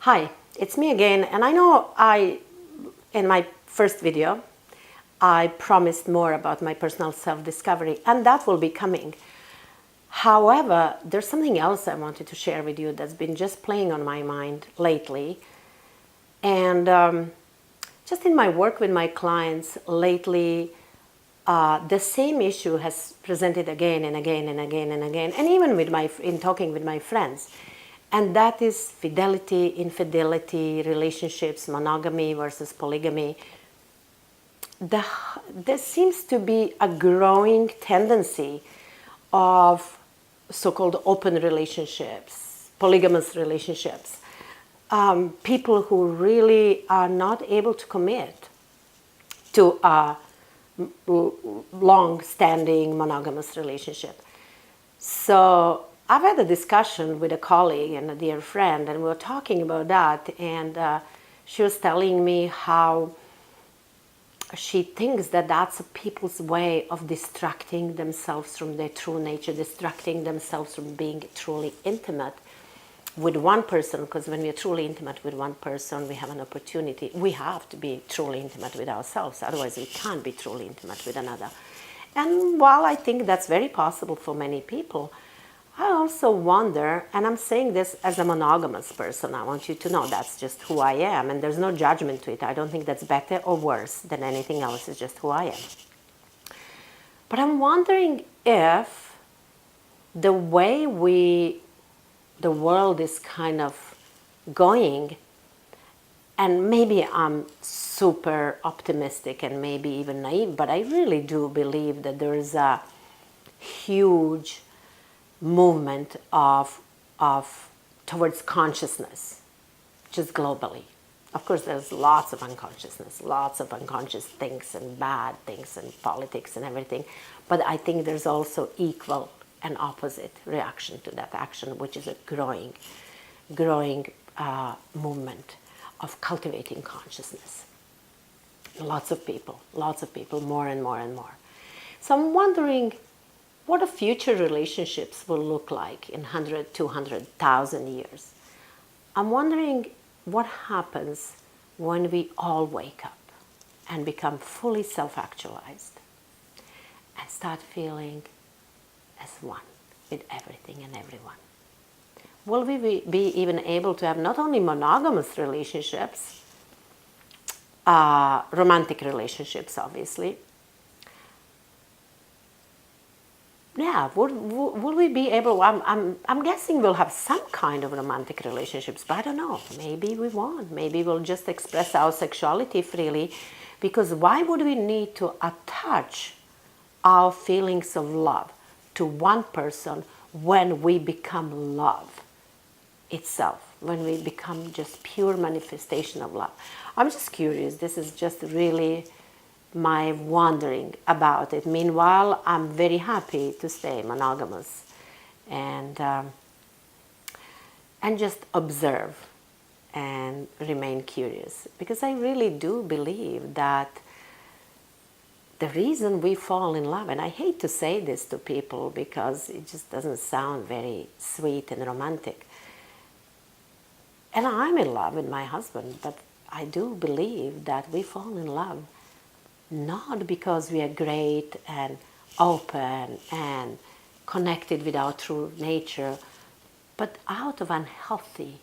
Hi, it's me again, and I know in my first video, I promised more about my personal self-discovery, and that will be coming. However, there's something else I wanted to share with you that's been just playing on my mind lately. And just in my work with my clients lately, the same issue has presented again and again and again and again, and even in talking with my friends. And that is fidelity, infidelity, relationships, monogamy versus polygamy. There seems to be a growing tendency of so-called open relationships, polygamous relationships. People who really are not able to commit to a long-standing monogamous relationship. So I've had a discussion with a colleague and a dear friend, and we were talking about that, and she was telling me how she thinks that that's people's way of distracting themselves from their true nature, distracting themselves from being truly intimate with one person, because when we are truly intimate with one person, we have an opportunity. We have to be truly intimate with ourselves, otherwise we can't be truly intimate with another. And while I think that's very possible for many people, I also wonder, and I'm saying this as a monogamous person, I want you to know that's just who I am, and there's no judgment to it. I don't think that's better or worse than anything else, it's just who I am. But I'm wondering if the way the world is kind of going, and maybe I'm super optimistic and maybe even naive, but I really do believe that there is a huge movement towards consciousness, just globally. Of course, there's lots of unconsciousness, lots of unconscious things and bad things and politics and everything, but I think there's also equal and opposite reaction to that action, which is a growing movement of cultivating consciousness. Lots of people, more and more and more. So I'm wondering what the future relationships will look like in 100, 200,000 years. I'm wondering what happens when we all wake up and become fully self-actualized and start feeling as one with everything and everyone. Will we be even able to have not only monogamous relationships, romantic relationships, obviously. Yeah, will we be able, I'm guessing we'll have some kind of romantic relationships, but I don't know, maybe we won't. Maybe we'll just express our sexuality freely, because why would we need to attach our feelings of love to one person when we become love itself, when we become just pure manifestation of love? I'm just curious, this is just really my wondering about it. Meanwhile, I'm very happy to stay monogamous and just observe and remain curious, because I really do believe that the reason we fall in love, and I hate to say this to people because it just doesn't sound very sweet and romantic, and I'm in love with my husband, but I do believe that we fall in love not because we are great and open and connected with our true nature, but out of unhealthy,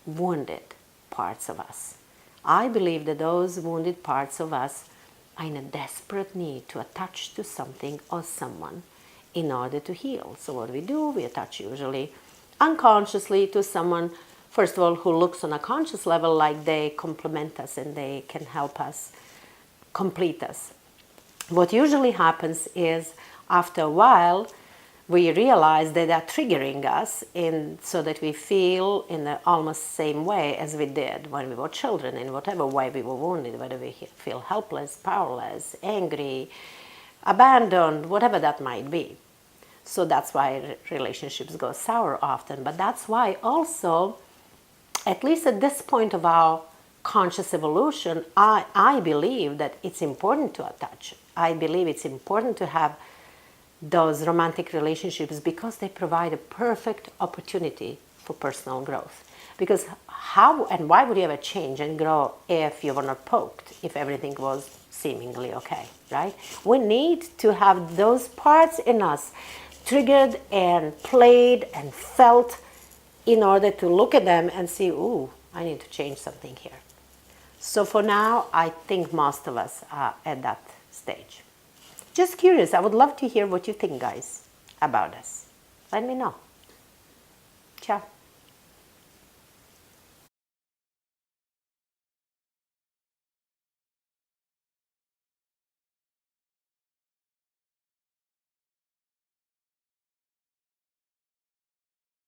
wounded parts of us. I believe that those wounded parts of us are in a desperate need to attach to something or someone in order to heal. So what do? We attach usually unconsciously to someone, first of all, who looks on a conscious level like they complement us and they can help us complete us. What usually happens is, after a while, we realize that they're triggering us so that we feel in the almost same way as we did when we were children, in whatever way we were wounded, whether we feel helpless, powerless, angry, abandoned, whatever that might be. So that's why relationships go sour often. But that's why also, at least at this point of our conscious evolution, I believe that it's important to attach. I believe it's important to have those romantic relationships because they provide a perfect opportunity for personal growth. Because how and why would you ever change and grow if you were not poked, if everything was seemingly okay, right? We need to have those parts in us triggered and played and felt in order to look at them and see, ooh, I need to change something here. So for now, I think most of us are at that stage. Just curious, I would love to hear what you think, guys, about us. Let me know. Ciao.